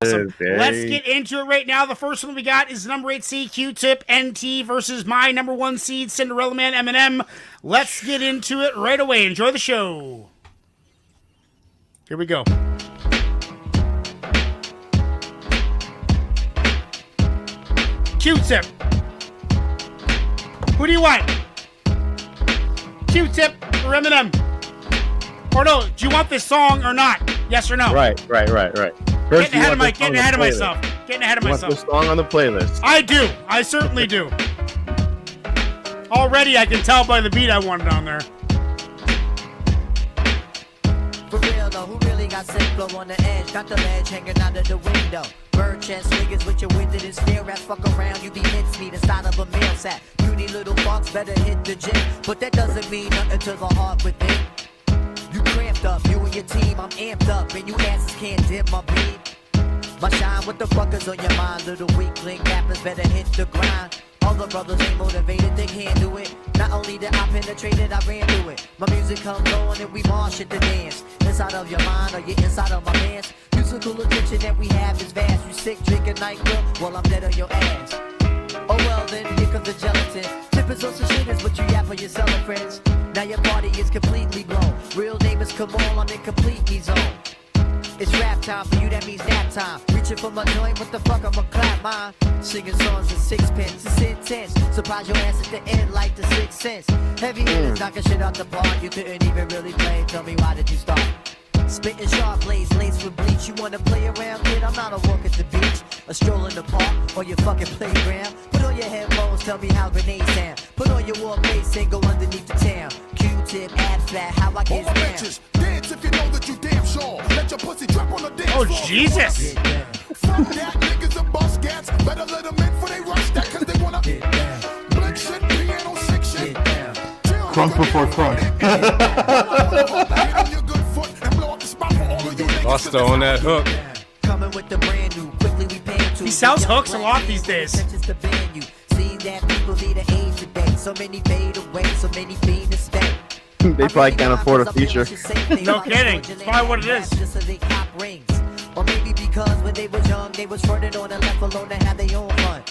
Awesome. Let's get into it right now. The first one we got is number 8 seed Q-Tip NT versus my number 1 seed Cinderella Man Eminem. Let's get into it right away. Enjoy the show. Here we go. Q-Tip. Who do you want? Q-Tip or Eminem? Or no, do you want this song or not? Yes or no? Right. First, getting ahead of myself. Getting ahead of myself. Want this song on the playlist? I do. I certainly do. Already, I can tell by the beat I wanted on there. For real though, who really got sick flow on the edge? Got the ledge hanging out of the window. Bird chest niggas with your winded and stare at. Fuck around, you be mincemeat inside of a meal sack. Puny little fucks better hit the gym, but that doesn't mean nothing to the heart within. You cramped up, you and your team, I'm amped up, and you asses can't dim my beat. My shine, what the fuck is on your mind? Little weakling rappers better hit the grind. All the brothers ain't motivated, they can't do it. Not only did I penetrate it, I ran through it. My music comes on and we march at the dance. Inside of your mind or you inside of my pants. Musical attention that we have is vast. You sick, drinking NyQuil, well I'm dead on your ass. Oh well then, here comes the gelatin. Tippers on some shit is what you yap on your cellar friends. Now your party is completely blown. Real neighbors come on, I'm in complete zone. It's rap time, for you that means nap time. Reaching for my joint, what the fuck, I'ma clap mine. Singing songs in sixpence, it's intense. Surprise your ass at the end like the Sixth Sense. Heavy hitters knocking shit out the park. You couldn't even really play, tell me why did you start? Spitting sharp blades, laced with bleach. You wanna play around, kid? I'm not a walk at the beach, a stroll in the park, or your fucking playground. Put on your headphones, tell me how grenades sound. Put on your war face and go underneath the town. Q-tip, ab flat, how I get down. Bitches, dance if you know that you damn sure. Let your pussy drop on the dance floor. Oh, Jesus! Fuck that, niggas and bust cats. Better let them in for they rush that, cause they wanna get down. Blick shit, piano, sick shit. Crunk before crunk. Busta on that hook. Coming with the brand new, quickly we pan to. He sells hooks a lot these days. See that people need an age today. So many fade away, so many fiend to stay. They probably can't afford a feature. No kidding. That's probably what it is. Just so they cop rings. Or maybe because when they was young, they was fronted on and left alone to have their own fun.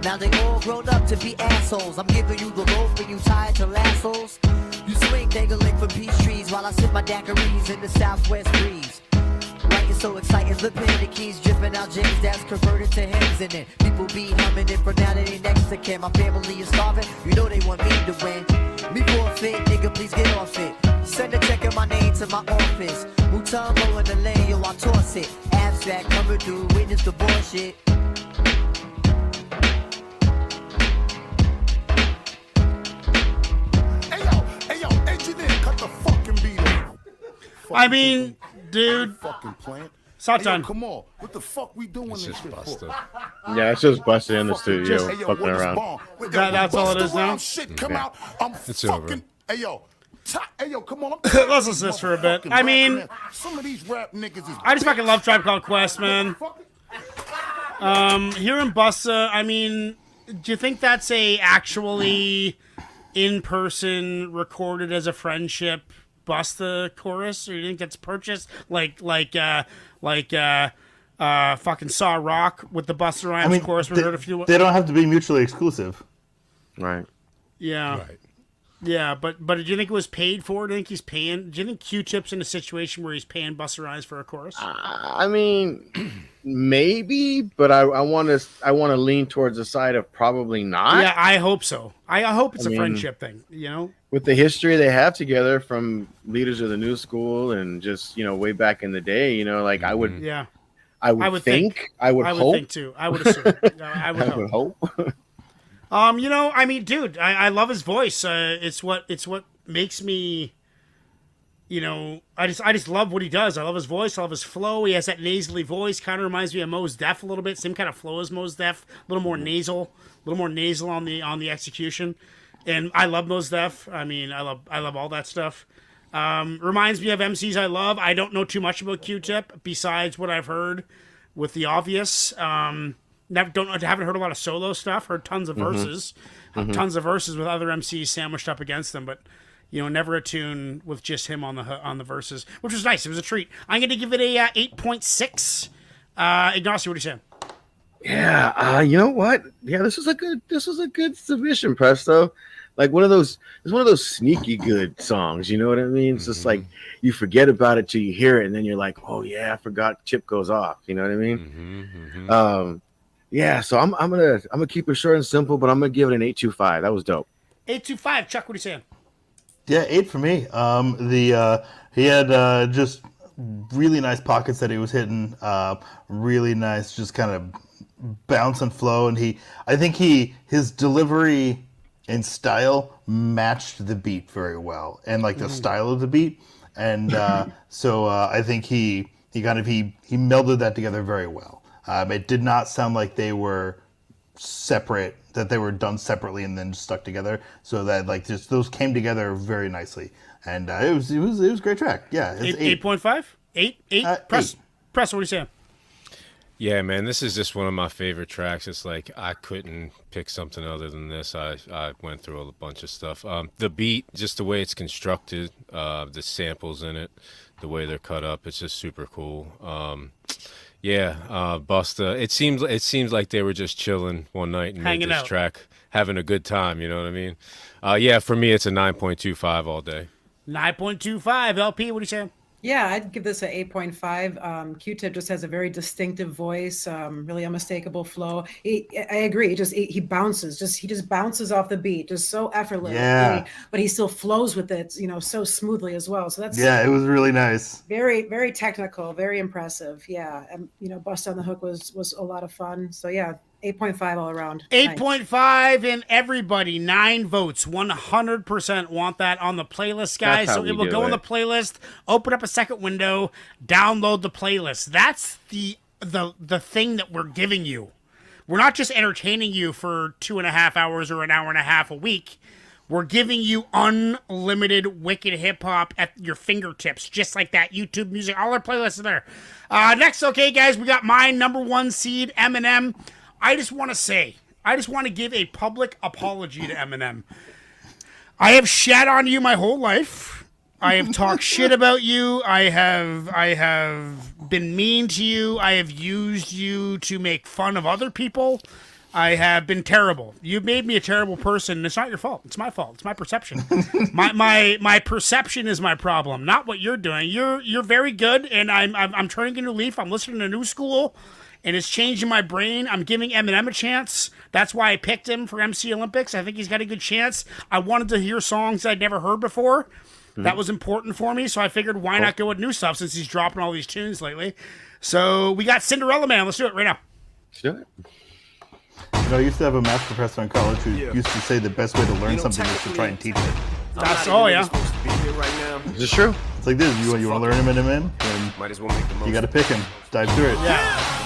Now they all grown up to be assholes. I'm giving you the rope and you tied to lassos. You swing dangling from peach trees while I sip my daiquiris in the southwest breeze. Writing so exciting, flipping the keys, dripping out James that's converted to hymns. And then people be humming it for now that they next to kin. My family is starving, you know they want me to win. Me forfeit, nigga, please get off it. Send a check in my name to my office. Mutombo in the lane, yo, I toss it. Abstract coming through, witness the bullshit. Hey yo, engineer, cut the fucking beat off. I mean, dude. Fucking plant. Satan. Hey, come on, what the fuck we doing It's this just shit for? Busta. Yeah, it's just Busta in the studio, Hey, yo, fucking what is around. bomb? That's all it is now? Shit come out, I'm It's fucking. over. Hey yo, come on. Let's listen to this for a bit. I mean, some of these rap niggas is. I just fucking love Tribe Called Quest, man. Hearing Busta, I mean, do you think that's a actually in-person recorded as a friendship Busta chorus, or do you think that's purchased like fucking Saw Rock with the Busta Rhymes chorus we heard a few? They don't have to be mutually exclusive. Right. Yeah. Right. Yeah, but do you think it was paid for? Do you think he's paying? Do you think Q-Tip's in a situation where he's paying Busta Rhymes for a chorus? I mean, maybe, but I want to lean towards the side of probably not. Yeah, I hope so. I hope it's a friendship thing. You know, with the history they have together from leaders of the new school and just way back in the day, like I would. Yeah. I would think. I would hope. Think too. I would assume. I would hope. I mean, dude, I love his voice. It's what makes me, I just love what he does. I love his voice. I love his flow. He has that nasally voice. Kind of reminds me of Mos Def a little bit. Same kind of flow as Mos Def. A little more nasal on the execution. And I love Mos Def. I mean, I love all that stuff. Reminds me of MCs I love. I don't know too much about Q-Tip besides what I've heard with The Obvious. Haven't heard a lot of solo stuff. Heard tons of verses, tons of verses with other MCs sandwiched up against them, but never a tune with just him on the verses, which was nice. It was a treat. I'm going to give it a 8.6 Ignacio, what are you saying? Yeah, you know what? Yeah, this was a good submission, Presto. Like it's one of those sneaky good songs. You know what I mean? It's just like you forget about it till you hear it, and then you're like, oh yeah, I forgot. Chip goes off. You know what I mean? Yeah. So I'm gonna keep it short and simple, but I'm gonna give it an 8.25. That was dope. 8.25. Chuck, what are you saying? Yeah, 8 for me. He had just really nice pockets that he was hitting. Really nice, just kind of bounce and flow, and I think his delivery and style matched the beat very well, and like the style of the beat, and so I think he melded that together very well. It did not sound like they were separate, that they were done separately and then stuck together, so that like just those came together very nicely, and it was a great track. Yeah, it's 8.5. 8. Press. What are you saying? Yeah, man, this is just one of my favorite tracks. It's like I couldn't pick something other than this. I went through a bunch of stuff. The beat, just the way it's constructed, the samples in it, the way they're cut up, it's just super cool. Busta. It seems like they were just chilling one night and made this track, having a good time. You know what I mean? For me, it's a 9.25 all day. 9.25. LP, what are you saying? Yeah, I'd give this an 8.5. Q-Tip just has a very distinctive voice, really unmistakable flow. I agree. He bounces. He just bounces off the beat, just so effortless. Yeah. But he still flows with it, so smoothly as well. So that's it was really nice. Very, very technical, very impressive. Yeah, and Bust on the Hook was a lot of fun. So yeah. 8.5 all around. 8.5 and everybody, 9 votes. 100% want that on the playlist, guys. So it will go on the playlist. Open up a second window, download the playlist. That's the thing that we're giving you. We're not just entertaining you for 2.5 hours or an hour and a half a week. We're giving you unlimited wicked hip hop at your fingertips, just like that. YouTube music, all our playlists are there. Next, okay, guys, we got my number 1 seed, Eminem. I just want to give a public apology to Eminem. I have shat on you my whole life. I have talked shit about you. I have been mean to you. I have used you to make fun of other people. I have been terrible. You've made me a terrible person. It's not your fault. It's my fault. It's my perception. my perception is my problem, not what you're doing. You're very good, and I'm turning a new leaf. I'm listening to New School. And it's changing my brain. I'm giving Eminem a chance. That's why I picked him for MC Olympics. I think he's got a good chance. I wanted to hear songs I'd never heard before. That was important for me, so I figured why not go with new stuff since he's dropping all these tunes lately. So we got Cinderella Man. Let's do it right now. Let's do it. I used to have a math professor in college who used to say the best way to learn something is to try and teach it. That's yeah. Is this true? It's like this. You want to learn Eminem, then you got to pick him. Dive through it. Yeah.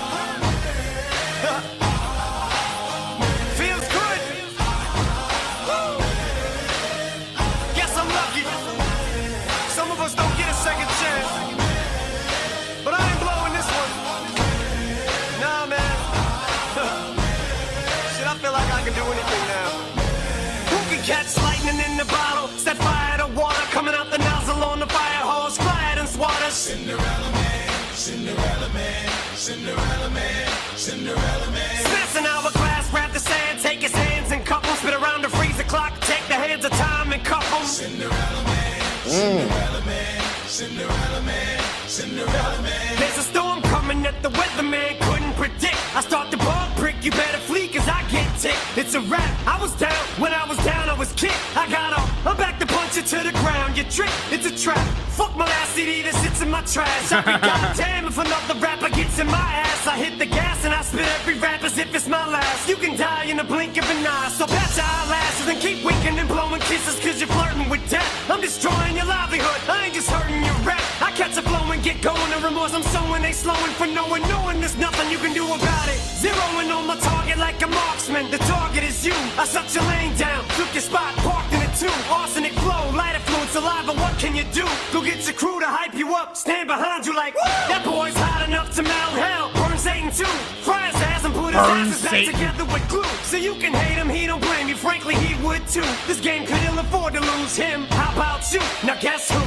Catch lightning in the bottle, set fire to water, coming out the nozzle on the fire hose, fly it and swatter. Cinderella Man, Cinderella Man, Cinderella Man, Cinderella Man. Smash an hourglass, wrap the sand, take his hands and cup 'em, spit around the freezer clock, take the hands of time and cuff 'em. Cinderella Man, Cinderella Man, Cinderella Man, Cinderella Man. There's a storm coming that the weatherman couldn't predict. I start the ball prick, you better flee, cause I get ticked. It's a wrap, I was down, when I was down I was kicked. I got up, I'm back to punch you to the ground. You trick, it's a trap. Fuck my last CD that sits in my trash. I'll be goddamn if another rapper gets in my ass. I hit the gas and I spit every rap as if it's my last. You can die in a blink of an eye, so pat your eyelashes and keep winking and blowing kisses cause you're flirting with death. I'm destroying your livelihood, I ain't just hurting your rep. I catch a flow and get going, the remorse I'm sowing, they slowing for knowing there's nothing you can do about it. Zeroing on my target like a marksman, the target is you. I shut your lane down, took your spot, parked in it too. Arsenic flow, lighter fluid, saliva, what can you do? Go get your crew to hype you up, stand behind you like, woo! That boy's hot enough to melt hell, burn Satan too. Fry his ass and put his asses back together with glue. So you can hate him, he don't blame you, frankly he would too. This game could ill afford to lose him, how about you? Now guess who?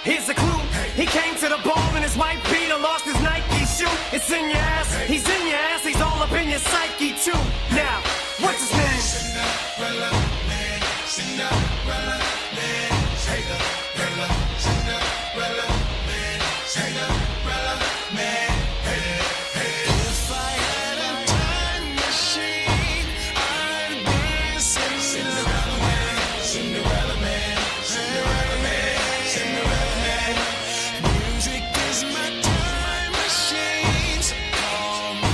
Here's a clue, he came to the ball in his white beater, lost his Nike shoe. It's in your Cinderella man. If I had a time machine, I'd be Cinderella man. Cinderella man. Cinderella man. Cinderella man. Music is my time machine. So call me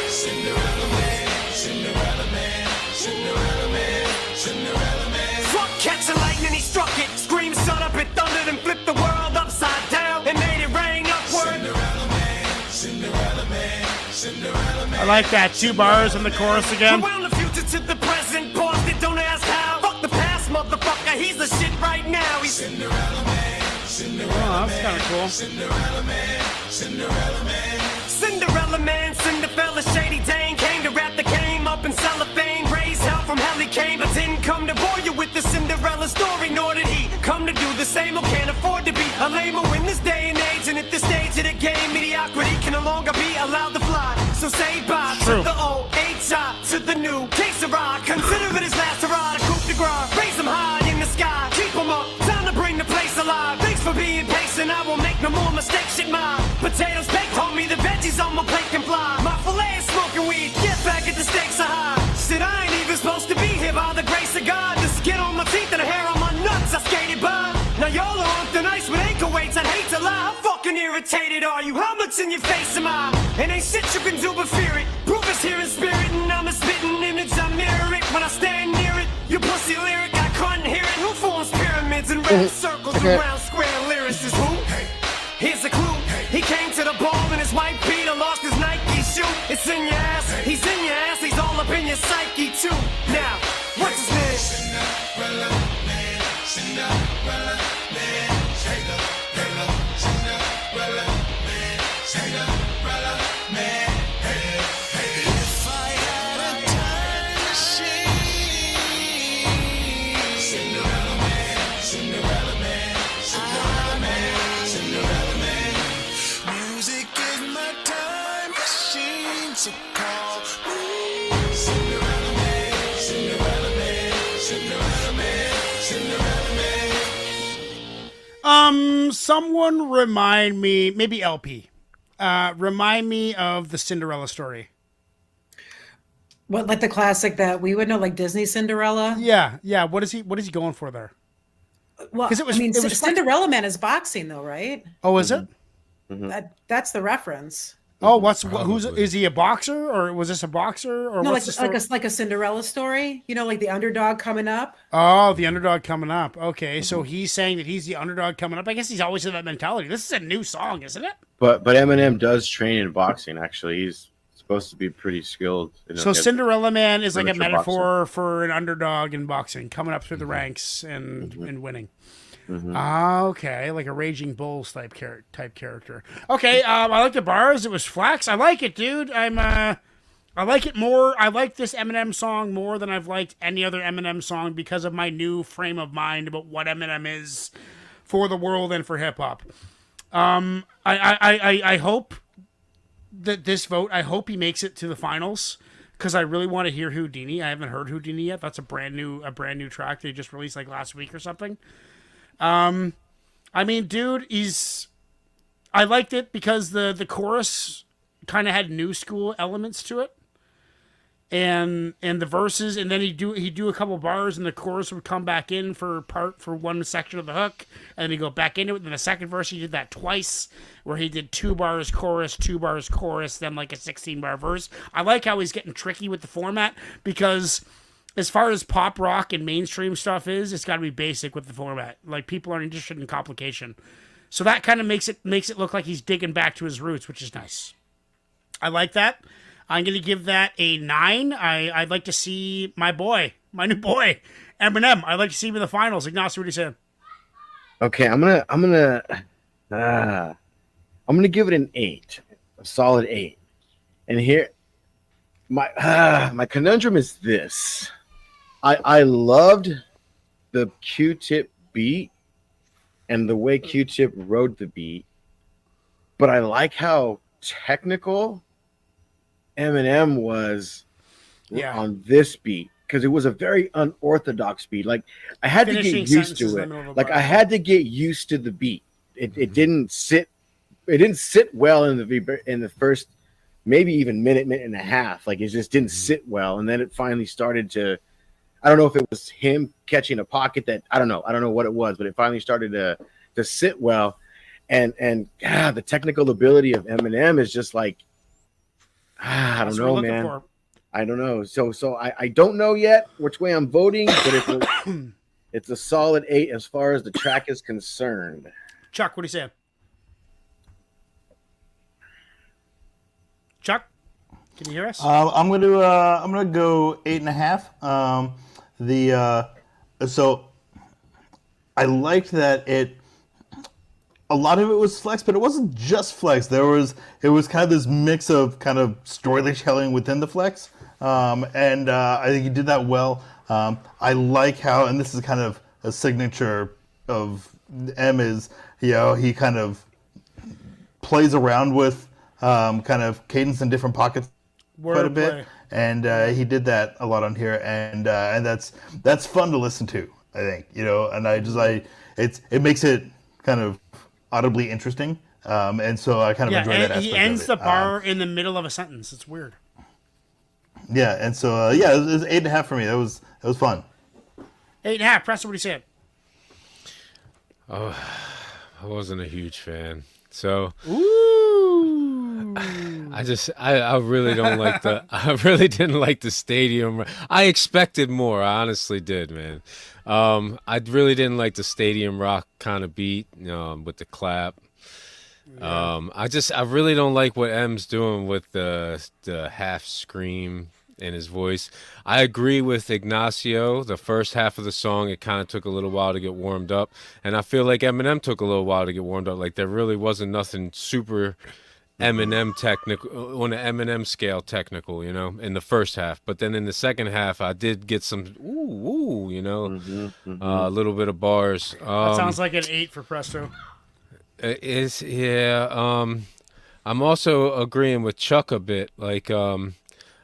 Cinderella man. Cinderella man. Cinderella man. Cinderella man. Fuck catching lightning, he struck it. Scream, son up, it thundered and flipped the world upside down and made it rain upward. Cinderella man. Cinderella man. Cinderella man. I like that. 2 bars in the chorus again. From the future to the present, paused it, don't ask how. Fuck the past, motherfucker, he's the shit right now. He's Cinderella man. Cinderella Oh, that's kind of cool. Cinderella man. Cinderella man. Cinderella man, Cinderella shady Dane came to rap the game up in cellophane. Raised hell from hell he came, but didn't come to bore you with the Cinderella story. Nor did he come to do the same or can't afford to be a lamer in this day and age. And at this stage of the game, mediocrity can no longer be allowed to fly. So say bye True. to the old H.I. to the new K-Sarah. Consider it his last hurrah to coup de grace. Raise him high in the sky, keep him up. Time to bring the place alive. Thanks for being patient, I won't make no more mistakes. Shit, my potatoes baked, homie, the veggies on my plate can fly. My filet is smoking weed, get back at the stakes are high. Shit, I ain't even supposed to be here by the grace of God. The skin on my teeth and the hair on my nuts, I skated by. Now y'all are on thin ice with ankle weights, I'd hate to lie. How fucking irritated are you? How much in your face am I? And ain't shit you can do but fear it. Proof is here in spirit, and I'm a spitting image, I mirror it when I stand near it. You pussy lyric, I couldn't hear it. Who forms pyramids and red circles around square lyricists? Who? Here's a clue. He came to the ball in his white Peter, lost his Nike shoe. It's in your ass, he's in your ass, he's all up in your psyche too. Now, what's his name? Cinderella man, Cinderella man, Cinderella, Cinderella man, Cinderella man. If I had a time machine, Cinderella man, Cinderella man, Cinderella man, Cinderella man. Music is my time machine, so call me Cinderella man, Cinderella man, Cinderella man, Cinderella man. Someone remind me, maybe LP. Remind me of the Cinderella story. What, like the classic that we would know, like Disney Cinderella? Yeah. What is he going for there? Well, 'Cause it was- I mean, it was Cinderella Man is boxing, though, right? Oh, is it? That's the reference. Oh, is he a boxer, or was this a boxer, or No, what's the story? like a Cinderella story. You know, like the underdog coming up. Oh, the underdog coming up. Okay, so he's saying that he's the underdog coming up. I guess he's always in that mentality. This is a new song, isn't it? But Eminem does train in boxing. Actually, he's supposed to be pretty skilled. So Cinderella Man is like a amateur metaphor for an underdog in boxing, coming up through the ranks and winning. Okay, like a Raging Bulls type character. Okay, I like the bars. It was flax. I like it, dude. I like it more. I like this Eminem song more than I've liked any other Eminem song because of my new frame of mind about what Eminem is for the world and for hip hop. I hope that this vote, I hope he makes it to the finals because I really want to hear Houdini. I haven't heard Houdini yet. That's a brand new track they just released like last week or something. I mean, dude, I liked it because the chorus kind of had new school elements to it. And the verses, and then he'd do a couple bars, and the chorus would come back in for one section of the hook, and then he'd go back into it. And then the second verse, he did that twice, where he did 2 bars chorus, 2 bars chorus, then like a 16-bar verse. I like how he's getting tricky with the format because as far as pop rock and mainstream stuff is, it's got to be basic with the format. Like people aren't interested in complication, so that kind of makes it look like he's digging back to his roots, which is nice. I like that. I'm going to give that a 9. I'd like to see my new boy, Eminem. I'd like to see him in the finals. Ignacio, what are you saying? Okay, I'm gonna give it an 8, a solid 8. And here, my conundrum is this: I loved the Q-tip beat and the way Q-tip rode the beat, but I like how technical Eminem was on this beat because it was a very unorthodox beat. Like I had to get used to it. Like I had to get used to the beat. It didn't sit it didn't sit well in the first maybe even minute and a half. Like it just didn't sit well, and then it finally started to. I don't know if it was him catching a pocket that I don't know what it was, but it finally started to sit well, and the technical ability of Eminem is just like I don't know, man. I don't know. So I don't know yet which way I'm voting, but it's a solid 8 as far as the track is concerned. Chuck, what do you say? Chuck, can you hear us? I'm gonna go 8.5. So I liked that a lot of it was flex, but it wasn't just flex. It was kind of this mix of kind of storytelling within the flex, and I think he did that well. I like how, and this is kind of a signature of M is, he kind of plays around with kind of cadence in different pockets quite a bit, and he did that a lot on here, and that's fun to listen to. I think and it makes it kind of audibly interesting, and so I kind of enjoy that aspect. He ends the bar in the middle of a sentence. It's weird. Yeah, and so it was 8.5 for me. That was fun. 8.5. Presto, what do you say? Oh, I wasn't a huge fan. So I really don't like I really didn't like the stadium. I expected more. I honestly did, man. I really didn't like the stadium rock kind of beat, with the clap. Yeah. I really don't like what M's doing with the half scream in his voice. I agree with Ignacio. The first half of the song, it kind of took a little while to get warmed up, and I feel like Eminem took a little while to get warmed up. Like there really wasn't nothing super Eminem technical on the Eminem scale technical, in the first half. But then in the second half, I did get some a little bit of bars. That sounds like an 8 for Presto. I'm also agreeing with Chuck a bit. Like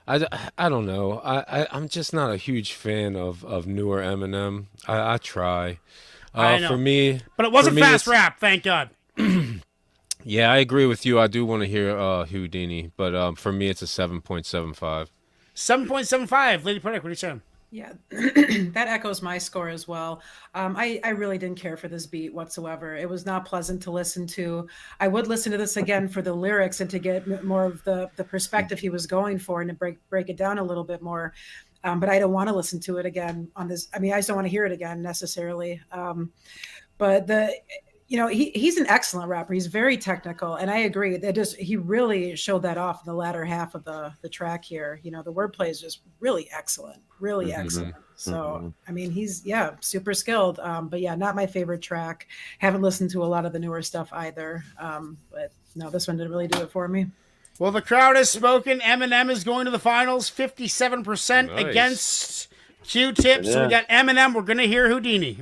I don't know. I'm just not a huge fan of newer Eminem. I try. I know. For me, but it wasn't fast rap. Thank God. Yeah, I agree with you. I do want to hear Houdini, but for me, it's a 7.75. 7.75. Lady Predict, what are you saying? Yeah, that echoes my score as well. I really didn't care for this beat whatsoever. It was not pleasant to listen to. I would listen to this again for the lyrics and to get more of the perspective he was going for and to break it down a little bit more. But I don't want to listen to it again on this. I mean, I just don't want to hear it again necessarily. But he's an excellent rapper. He's very technical, and I agree that he really showed that off in the latter half of the track here. The wordplay is just really excellent, really excellent. So I mean, he's super skilled. But not my favorite track. Haven't listened to a lot of the newer stuff either. But no, this one didn't really do it for me. Well, the crowd has spoken. Eminem is going to the finals, 57% against Q-Tip. So we got Eminem. We're gonna hear Houdini.